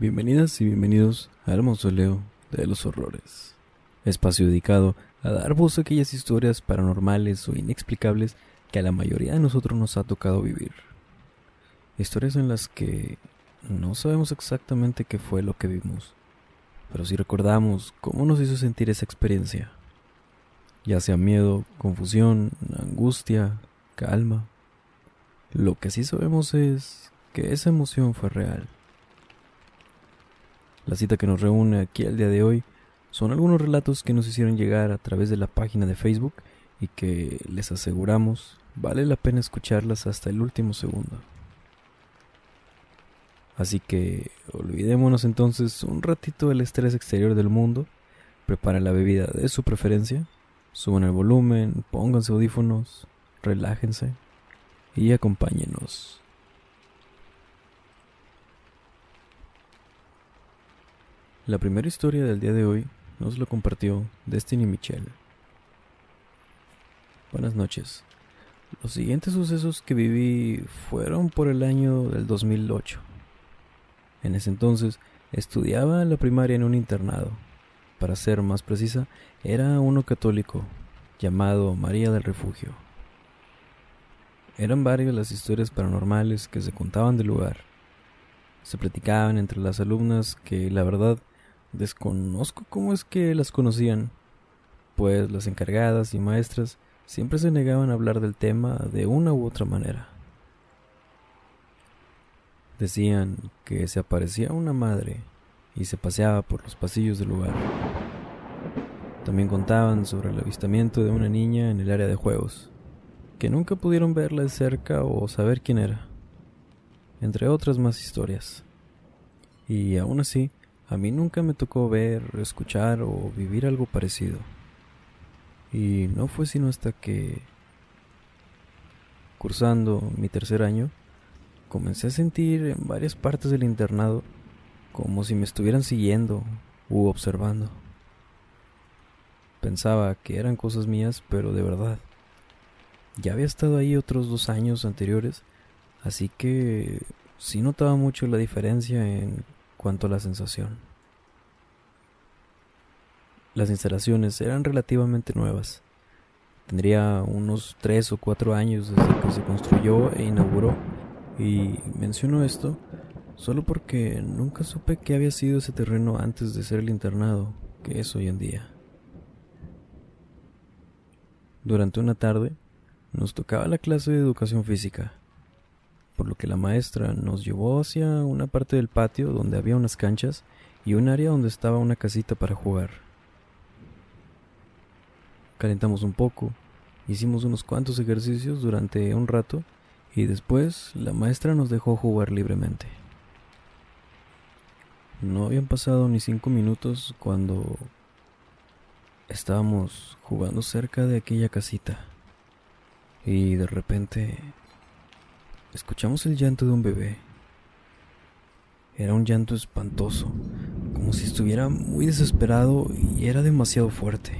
Bienvenidas y bienvenidos al Mausoleo de los Horrores, espacio dedicado a dar voz a aquellas historias paranormales o inexplicables que a la mayoría de nosotros nos ha tocado vivir. Historias en las que no sabemos exactamente qué fue lo que vimos, pero sí recordamos cómo nos hizo sentir esa experiencia, ya sea miedo, confusión, angustia, calma. Lo que sí sabemos es que esa emoción fue real. La cita que nos reúne aquí el día de hoy son algunos relatos que nos hicieron llegar a través de la página de Facebook y que les aseguramos vale la pena escucharlas hasta el último segundo. Así que olvidémonos entonces un ratito del estrés exterior del mundo, preparen la bebida de su preferencia, suban el volumen, pónganse audífonos, relájense y acompáñenos. La primera historia del día de hoy nos lo compartió Destiny Michelle. Buenas noches. Los siguientes sucesos que viví fueron por el año del 2008. En ese entonces estudiaba la primaria en un internado. Para ser más precisa, era uno católico, llamado María del Refugio. Eran varias las historias paranormales que se contaban del lugar. Se platicaban entre las alumnas que, la verdad, desconozco cómo es que las conocían, pues las encargadas y maestras siempre se negaban a hablar del tema de una u otra manera. Decían que se aparecía una madre y se paseaba por los pasillos del lugar. También contaban sobre el avistamiento de una niña en el área de juegos, que nunca pudieron verla de cerca o saber quién era, entre otras más historias. Y aún así, a mí nunca me tocó ver, escuchar o vivir algo parecido. Y no fue sino hasta que, cursando mi tercer año, comencé a sentir en varias partes del internado como si me estuvieran siguiendo u observando. Pensaba que eran cosas mías, pero de verdad. Ya había estado ahí otros 2 años anteriores, así que sí notaba mucho la diferencia en cuanto a la sensación. Las instalaciones eran relativamente nuevas. Tendría unos 3 o 4 años desde que se construyó e inauguró, y menciono esto solo porque nunca supe qué había sido ese terreno antes de ser el internado que es hoy en día. Durante una tarde nos tocaba la clase de educación física, por lo que la maestra nos llevó hacia una parte del patio donde había unas canchas y un área donde estaba una casita para jugar. Calentamos un poco, hicimos unos cuantos ejercicios durante un rato y después la maestra nos dejó jugar libremente. No habían pasado ni 5 minutos cuando estábamos jugando cerca de aquella casita y de repente escuchamos el llanto de un bebé. Era un llanto espantoso, como si estuviera muy desesperado y era demasiado fuerte.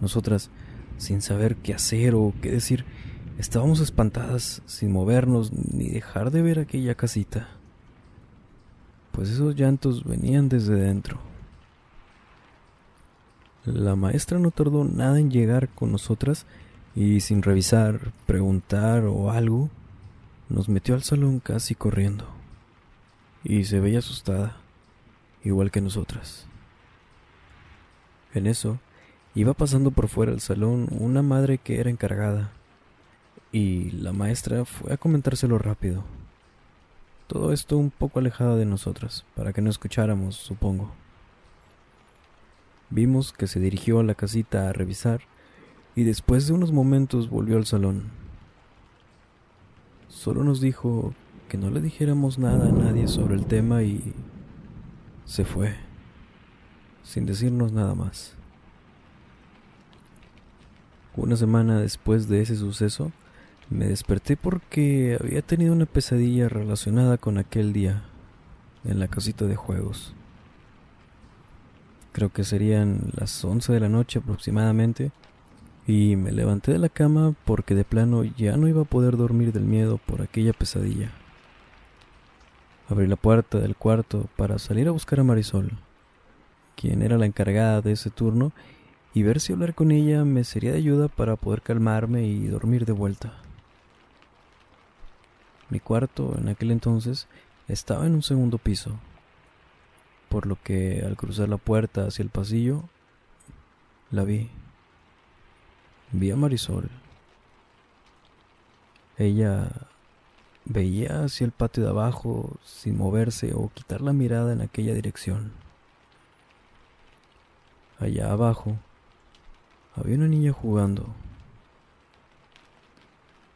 Nosotras, sin saber qué hacer o qué decir, estábamos espantadas, sin movernos ni dejar de ver aquella casita, pues esos llantos venían desde dentro. La maestra no tardó nada en llegar con nosotras y sin revisar, preguntar o algo, nos metió al salón casi corriendo. Y se veía asustada, igual que nosotras. En eso, iba pasando por fuera del salón una madre que era encargada, y la maestra fue a comentárselo rápido. Todo esto un poco alejado de nosotras, para que no escucháramos, supongo. Vimos que se dirigió a la casita a revisar, y después de unos momentos volvió al salón. Solo nos dijo que no le dijéramos nada a nadie sobre el tema y se fue, sin decirnos nada más. Una semana después de ese suceso, me desperté porque había tenido una pesadilla relacionada con aquel día en la casita de juegos. Creo que serían las 11 de la noche aproximadamente, y me levanté de la cama porque de plano ya no iba a poder dormir del miedo por aquella pesadilla. Abrí la puerta del cuarto para salir a buscar a Marisol, quien era la encargada de ese turno, y ver si hablar con ella me sería de ayuda para poder calmarme y dormir de vuelta. Mi cuarto en aquel entonces estaba en un segundo piso, por lo que al cruzar la puerta hacia el pasillo, la vi. Vi a Marisol. Ella veía hacia el patio de abajo sin moverse o quitar la mirada en aquella dirección. Allá abajo había una niña jugando.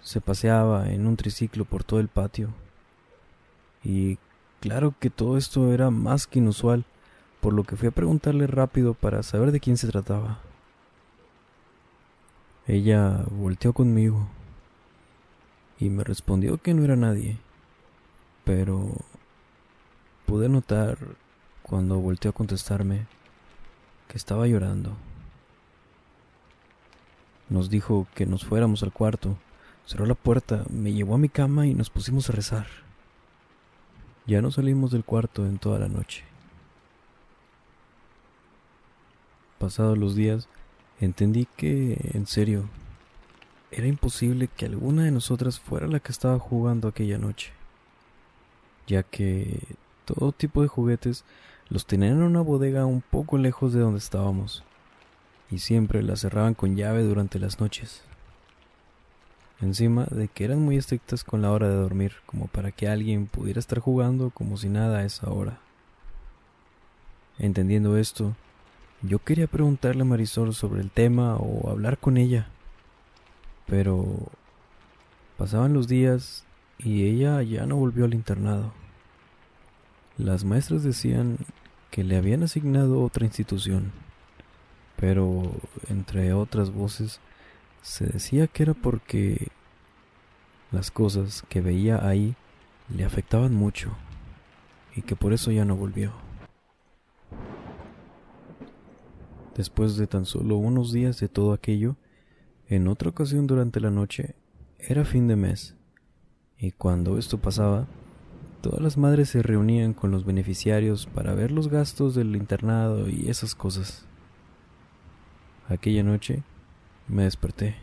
Se paseaba en un triciclo por todo el patio. Y claro que todo esto era más que inusual, por lo que fui a preguntarle rápido para saber de quién se trataba. Ella volteó conmigo y me respondió que no era nadie, pero pude notar cuando volteó a contestarme que estaba llorando. Nos dijo que nos fuéramos al cuarto, cerró la puerta, me llevó a mi cama y nos pusimos a rezar. Ya no salimos del cuarto en toda la noche. Pasados los días, entendí que, en serio, era imposible que alguna de nosotras fuera la que estaba jugando aquella noche, ya que todo tipo de juguetes los tenían en una bodega un poco lejos de donde estábamos, y siempre la cerraban con llave durante las noches. Encima de que eran muy estrictas con la hora de dormir, como para que alguien pudiera estar jugando como si nada a esa hora. Entendiendo esto, yo quería preguntarle a Marisol sobre el tema o hablar con ella, pero pasaban los días y ella ya no volvió al internado. Las maestras decían que le habían asignado otra institución, pero entre otras voces se decía que era porque las cosas que veía ahí le afectaban mucho y que por eso ya no volvió. Después de tan solo unos días de todo aquello, en otra ocasión durante la noche, era fin de mes, y cuando esto pasaba, todas las madres se reunían con los beneficiarios para ver los gastos del internado y esas cosas. Aquella noche me desperté,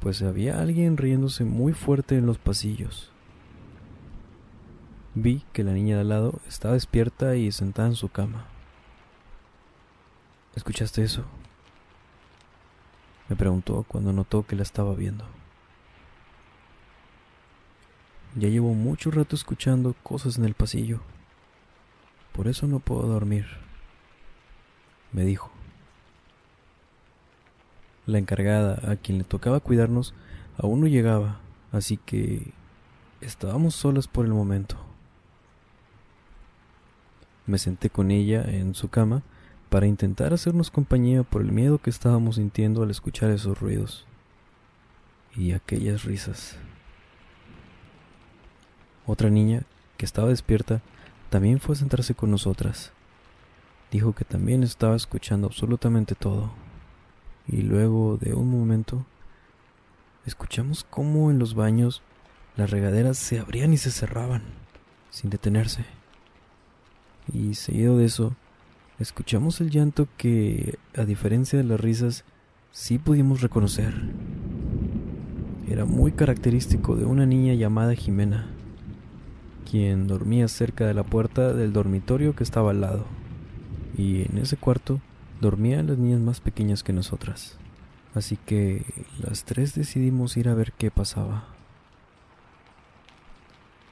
pues había alguien riéndose muy fuerte en los pasillos. Vi que la niña de al lado estaba despierta y sentada en su cama. ¿Escuchaste eso?, me preguntó cuando notó que la estaba viendo. Ya llevo mucho rato escuchando cosas en el pasillo. Por eso no puedo dormir, me dijo. La encargada, a quien le tocaba cuidarnos, aún no llegaba, así que estábamos solas por el momento. Me senté con ella en su cama para intentar hacernos compañía por el miedo que estábamos sintiendo al escuchar esos ruidos y aquellas risas. Otra niña, que estaba despierta, también fue a sentarse con nosotras. Dijo que también estaba escuchando absolutamente todo. Y luego de un momento, escuchamos cómo en los baños las regaderas se abrían y se cerraban, sin detenerse. Y seguido de eso, escuchamos el llanto que, a diferencia de las risas, sí pudimos reconocer. Era muy característico de una niña llamada Jimena, quien dormía cerca de la puerta del dormitorio que estaba al lado. Y en ese cuarto dormían las niñas más pequeñas que nosotras. Así que las tres decidimos ir a ver qué pasaba.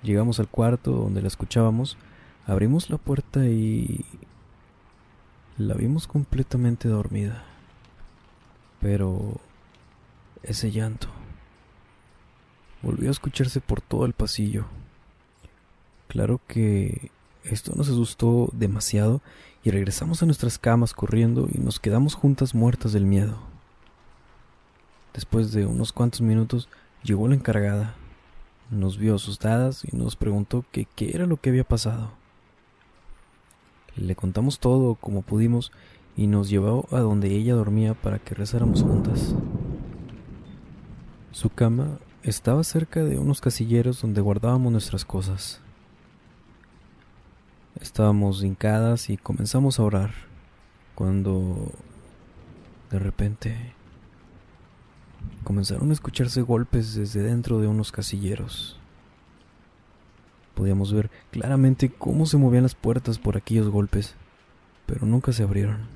Llegamos al cuarto donde la escuchábamos, abrimos la puerta y la vimos completamente dormida. Pero ese llanto volvió a escucharse por todo el pasillo. Claro que esto nos asustó demasiado y regresamos a nuestras camas corriendo y nos quedamos juntas muertas del miedo. Después de unos cuantos minutos llegó la encargada. Nos vio asustadas y nos preguntó qué era lo que había pasado. Le contamos todo como pudimos y nos llevó a donde ella dormía para que rezáramos juntas. Su cama estaba cerca de unos casilleros donde guardábamos nuestras cosas, Estábamos hincadas y comenzamos a orar, cuando de repente comenzaron a escucharse golpes desde dentro de unos casilleros. Podíamos ver claramente cómo se movían las puertas por aquellos golpes, pero nunca se abrieron.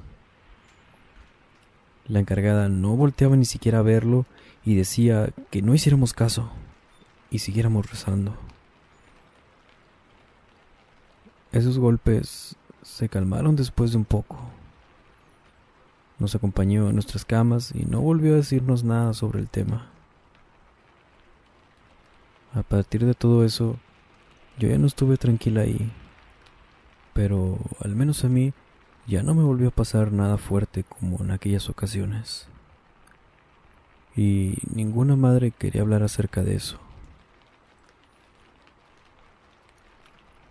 La encargada no volteaba ni siquiera a verlo y decía que no hiciéramos caso y siguiéramos rezando. Esos golpes se calmaron después de un poco. Nos acompañó a nuestras camas y no volvió a decirnos nada sobre el tema. A partir de todo eso, yo ya no estuve tranquila ahí, pero al menos a mí ya no me volvió a pasar nada fuerte como en aquellas ocasiones. Y ninguna madre quería hablar acerca de eso.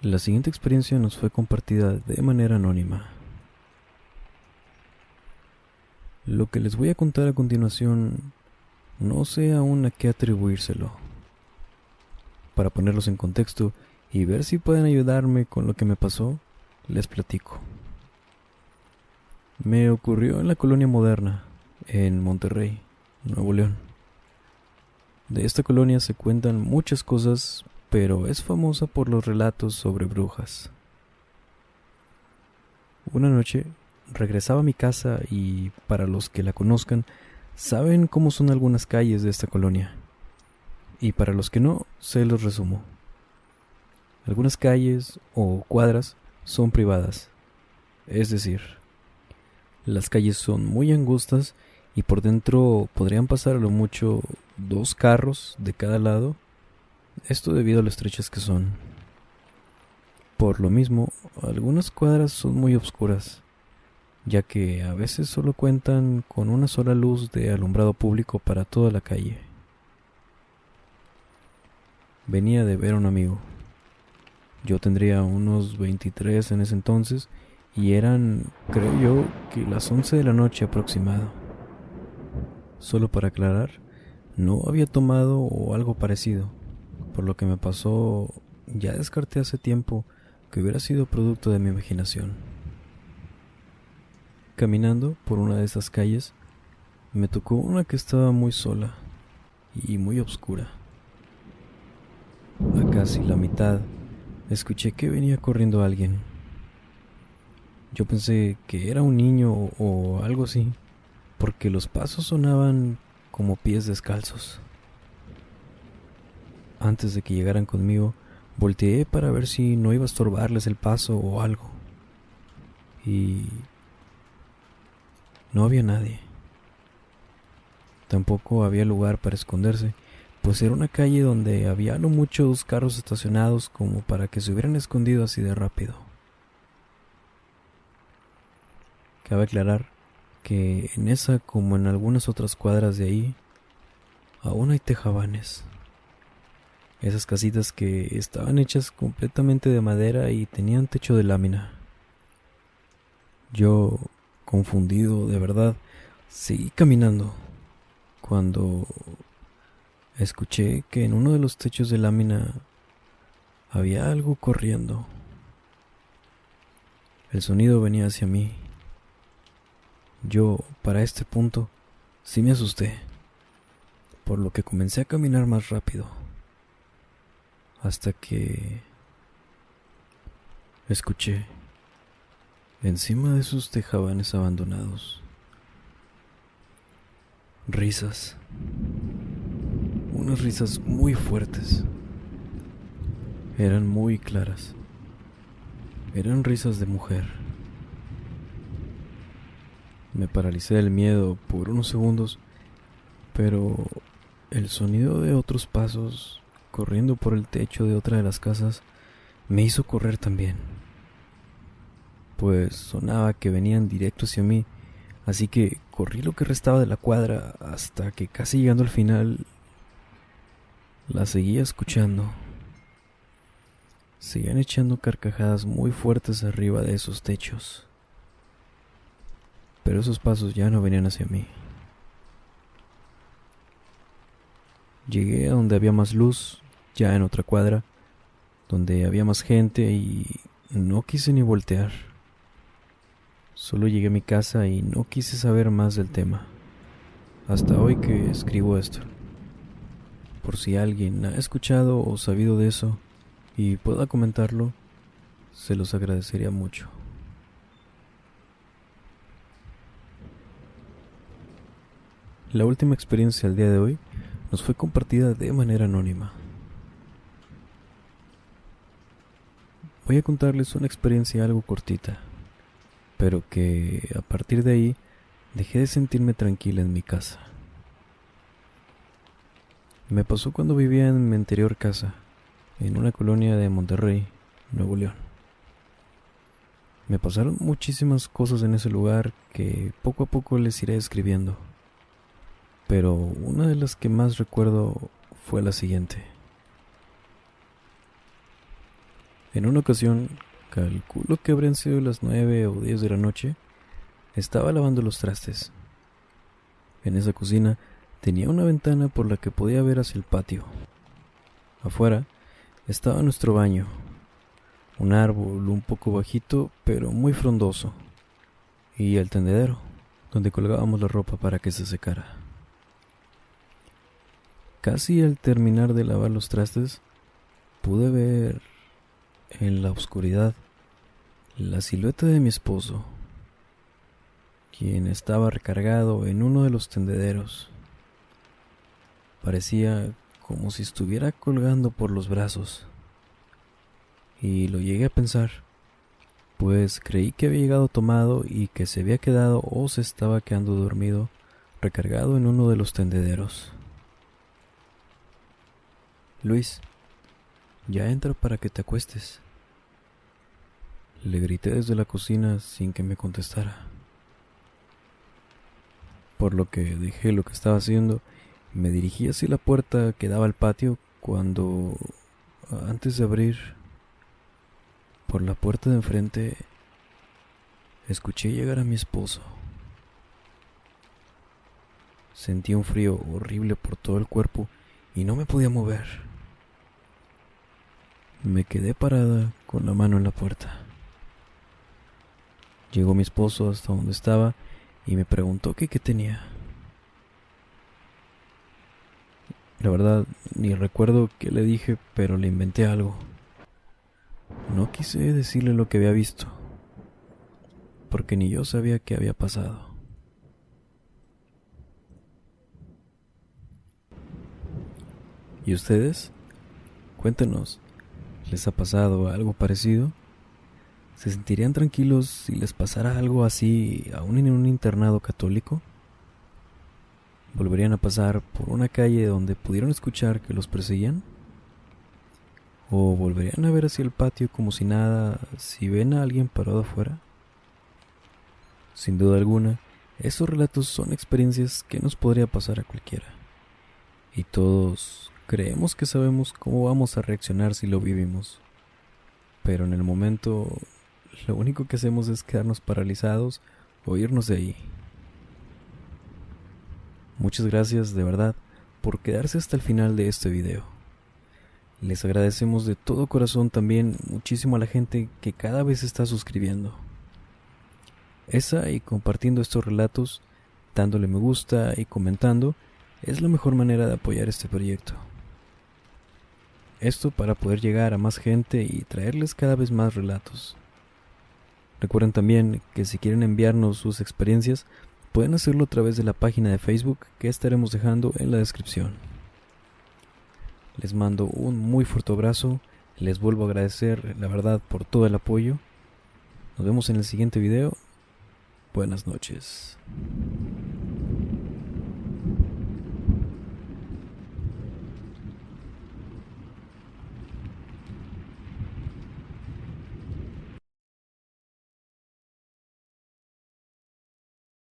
La siguiente experiencia nos fue compartida de manera anónima. Lo que les voy a contar a continuación no sé aún a qué atribuírselo. Para ponerlos en contexto y ver si pueden ayudarme con lo que me pasó, les platico. Me ocurrió en la colonia Moderna, en Monterrey, Nuevo León. De esta colonia se cuentan muchas cosas, pero es famosa por los relatos sobre brujas. Una noche regresaba a mi casa y, para los que la conozcan, saben cómo son algunas calles de esta colonia. Y para los que no, se los resumo. Algunas calles o cuadras son privadas, es decir, las calles son muy angostas y por dentro podrían pasar a lo mucho 2 carros de cada lado, esto debido a lo estrechas que son. Por lo mismo, algunas cuadras son muy oscuras, ya que a veces solo cuentan con una sola luz de alumbrado público para toda la calle. Venía de ver a un amigo. Yo tendría unos 23 en ese entonces y eran, creo yo, que las 11 de la noche aproximado. Solo para aclarar, no había tomado o algo parecido, por lo que me pasó, ya descarté hace tiempo que hubiera sido producto de mi imaginación. Caminando por una de esas calles, me tocó una que estaba muy sola y muy oscura. A casi la mitad, escuché que venía corriendo alguien. Yo pensé que era un niño o algo así, porque los pasos sonaban como pies descalzos. Antes de que llegaran conmigo, volteé para ver si no iba a estorbarles el paso o algo. Y no había nadie. Tampoco había lugar para esconderse, pues era una calle donde había a lo mucho 2 carros estacionados como para que se hubieran escondido así de rápido. Cabe aclarar que en esa, como en algunas otras cuadras de ahí, aún hay tejabanes. Esas casitas que estaban hechas completamente de madera y tenían techo de lámina. Yo, confundido de verdad, seguí caminando cuando escuché que en uno de los techos de lámina había algo corriendo. El sonido venía hacia mí. Yo, para este punto, sí me asusté, por lo que comencé a caminar más rápido, hasta que escuché, encima de esos tejabanes abandonados, risas, unas risas muy fuertes. Eran muy claras, eran risas de mujer. Me paralicé del miedo por unos segundos, pero el sonido de otros pasos corriendo por el techo de otra de las casas me hizo correr también, pues sonaba que venían directo hacia mí, así que corrí lo que restaba de la cuadra hasta que casi llegando al final la seguía escuchando. Seguían echando carcajadas muy fuertes arriba de esos techos, pero esos pasos ya no venían hacia mí. Llegué a donde había más luz, ya en otra cuadra, donde había más gente y No quise ni voltear. Solo llegué a mi casa y no quise saber más del tema. Hasta hoy que escribo esto. Por si alguien ha escuchado o sabido de eso y pueda comentarlo, se los agradecería mucho. La última experiencia al día de hoy nos fue compartida de manera anónima. Voy a contarles una experiencia algo cortita, pero que a partir de ahí dejé de sentirme tranquila en mi casa. Me pasó cuando vivía en mi anterior casa, en una colonia de Monterrey, Nuevo León. Me pasaron muchísimas cosas en ese lugar que poco a poco les iré escribiendo, pero una de las que más recuerdo fue la siguiente. En una ocasión, calculo que habrían sido las 9 o 10 de la noche, estaba lavando los trastes. En esa cocina tenía una ventana por la que podía ver hacia el patio. Afuera estaba nuestro baño, un árbol un poco bajito pero muy frondoso, y el tendedero, donde colgábamos la ropa para que se secara. Casi al terminar de lavar los trastes, pude ver en la oscuridad la silueta de mi esposo, quien estaba recargado en uno de los tendederos. Parecía como si estuviera colgando por los brazos. Y lo llegué a pensar, pues creí que había llegado tomado y que se había quedado o se estaba quedando dormido, recargado en uno de los tendederos. Luis, ya entra para que te acuestes. Le grité desde la cocina sin que me contestara. Por lo que dejé lo que estaba haciendo y me dirigí hacia la puerta que daba al patio cuando, antes de abrir, por la puerta de enfrente, escuché llegar a mi esposo. Sentí un frío horrible por todo el cuerpo y no me podía mover. Me quedé parada con la mano en la puerta. Llegó mi esposo hasta donde estaba y me preguntó qué tenía. La verdad, ni recuerdo qué le dije, pero le inventé algo. No quise decirle lo que había visto, porque ni yo sabía qué había pasado. ¿Y ustedes? Cuéntenos, ¿les ha pasado algo parecido? ¿Se sentirían tranquilos si les pasara algo así aún en un internado católico? ¿Volverían a pasar por una calle donde pudieron escuchar que los perseguían? ¿O volverían a ver hacia el patio como si nada si ven a alguien parado afuera? Sin duda alguna, esos relatos son experiencias que nos podría pasar a cualquiera. Y todos creemos que sabemos cómo vamos a reaccionar si lo vivimos. Pero en el momento, lo único que hacemos es quedarnos paralizados o irnos de ahí. Muchas gracias de verdad por quedarse hasta el final de este video. Les agradecemos de todo corazón también muchísimo a la gente que cada vez está suscribiendo. Esa y compartiendo estos relatos, dándole me gusta y comentando, es la mejor manera de apoyar este proyecto. Esto para poder llegar a más gente y traerles cada vez más relatos. Recuerden también que si quieren enviarnos sus experiencias, pueden hacerlo a través de la página de Facebook que estaremos dejando en la descripción. Les mando un muy fuerte abrazo, les vuelvo a agradecer la verdad por todo el apoyo. Nos vemos en el siguiente video. Buenas noches.